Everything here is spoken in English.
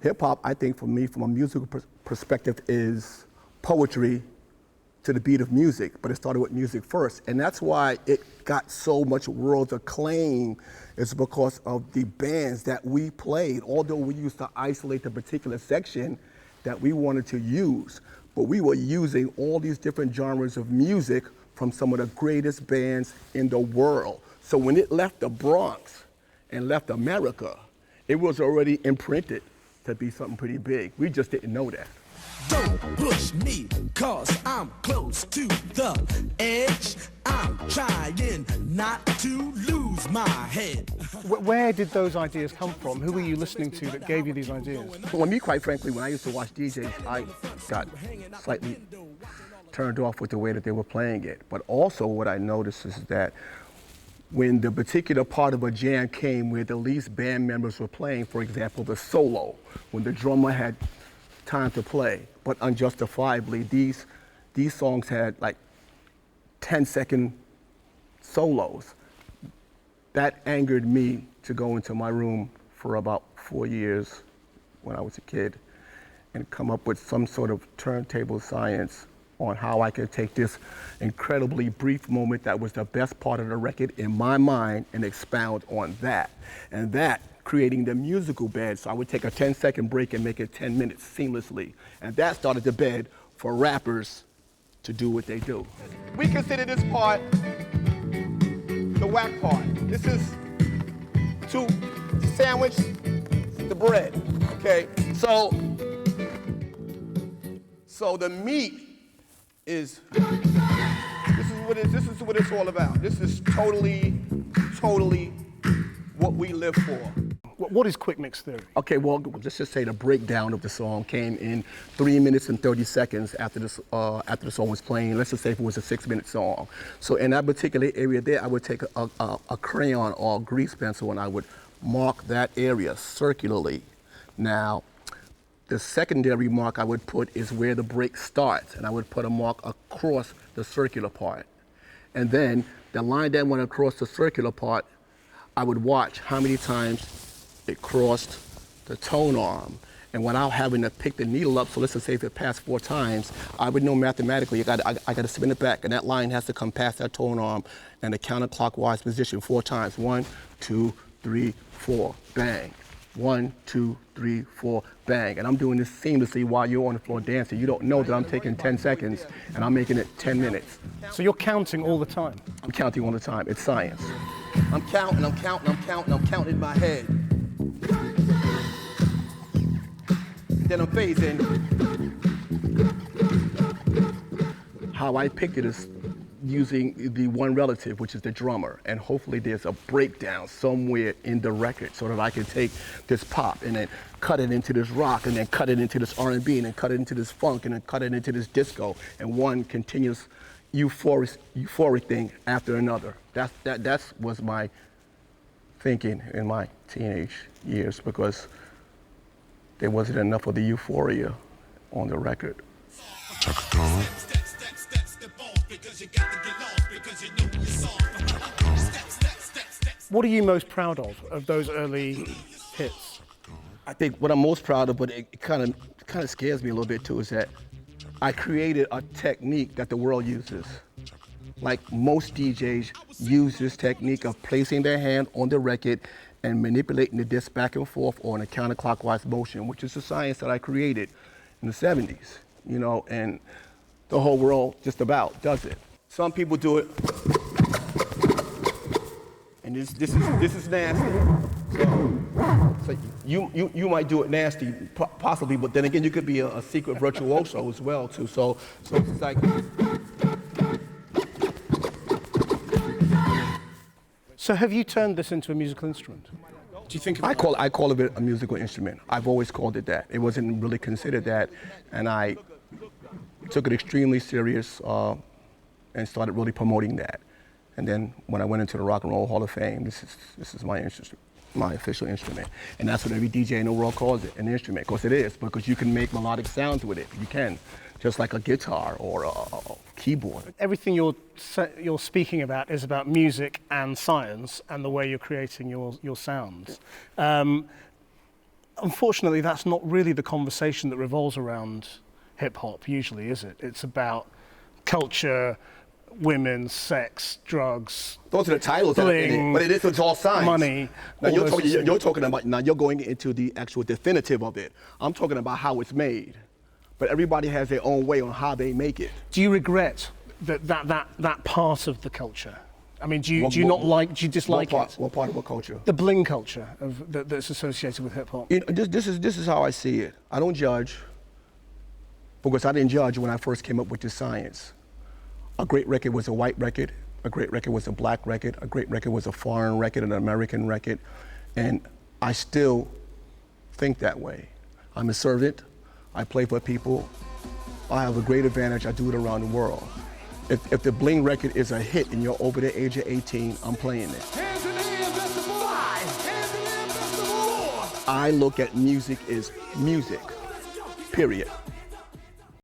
Hip hop, I think for me, from a musical perspective, is poetry to the beat of music, but it started with music first. And that's why it got so much world acclaim, is because of the bands that we played. Although we used to isolate the particular section that we wanted to use, but we were using all these different genres of music from some of the greatest bands in the world. So when it left the Bronx and left America, it was already imprinted to be something pretty big. We just didn't know that. Don't push me, cause I'm close to the edge. I'm trying not to lose my head. Where did those ideas come from? Who were you listening to that gave you these ideas? Well, me, quite frankly, when I used to watch DJs, I got slightly turned off with the way that they were playing it. But also what I noticed is that when the particular part of a jam came where the least band members were playing, for example, the solo, when the drummer had time to play, but unjustifiably, these songs had like 10-second solos. That angered me to go into my room for about 4 years when I was a kid and come up with some sort of turntable science on how I could take this incredibly brief moment that was the best part of the record in my mind and expound on that. And that creating the musical bed, so I would take a 10-second break and make it 10 minutes seamlessly. And that started the bed for rappers to do what they do. We consider this part the whack part. This is to sandwich the bread, okay? So the meat is, this is what it's all about. This is totally what we live for. What is quick mix theory? Okay, well, let's just say the breakdown of the song came in 3 minutes and 30 seconds after the song was playing. Let's just say if it was a 6-minute song. So in that particular area there, I would take a crayon or a grease pencil and I would mark that area circularly. Now, the secondary mark I would put is where the break starts, and I would put a mark across the circular part. And then the line that went across the circular part, I would watch how many times it crossed the tone arm. And without having to pick the needle up, so let's just say if it passed 4 times, I would know mathematically I got to spin it back, and that line has to come past that tone arm in a counterclockwise position 4 times. 1, 2, 3, 4, bang. 1, 2, 3, 4, bang. And I'm doing this seamlessly while you're on the floor dancing. You don't know that I'm taking 10 seconds and I'm making it 10 minutes. So you're counting all the time? I'm counting all the time. It's science. I'm counting in my head. Then I'm phasing. How I picked it is using the one relative, which is the drummer, and hopefully there's a breakdown somewhere in the record so that I can take this pop and then cut it into this rock and then cut it into this R&B and then cut it into this funk and then cut it into this disco, and one continuous euphoric thing after another. That was my thinking in my teenage years, because there wasn't enough of the euphoria on the record. What are you most proud of those early hits? I think what I'm most proud of, but it kind of scares me a little bit too, is that I created a technique that the world uses. Like most DJs use this technique of placing their hand on the record and manipulating the disc back and forth or in a counterclockwise motion, which is a science that I created in the 70s, you know, and the whole world just about does it. Some people do it, and this is nasty. So you might do it nasty, possibly, but then again, you could be a secret virtuoso as well too. So it's like. So have you turned this into a musical instrument? Do you think? I call it a musical instrument. I've always called it that. It wasn't really considered that, and I took it extremely serious and started really promoting that. And then when I went into the Rock and Roll Hall of Fame, this is my official instrument. And that's what every DJ in the world calls it, an instrument. Of course it is, because you can make melodic sounds with it. You can, just like a guitar or a keyboard. Everything you're speaking about is about music and science and the way you're creating your sounds. unfortunately, that's not really the conversation that revolves around hip hop usually, is it? It's about culture, women, sex, drugs. Those are the titles that are in bling, it, but it's all signs. money. Now all you're those talking, things. you're talking about, now you're going into the actual definitive of it. I'm talking about how it's made. But everybody has their own way on how they make it. Do you regret that part of the culture? I mean, do you dislike it? What part of what culture? The bling culture that's associated with hip hop. You know, this is how I see it. I don't judge, because I didn't judge when I first came up with this science. A great record was a white record, a great record was a black record, a great record was a foreign record, an American record, and I still think that way. I'm a servant, I play for people, I have a great advantage, I do it around the world. If the bling record is a hit and you're over the age of 18, I'm playing it. I look at music as music, period.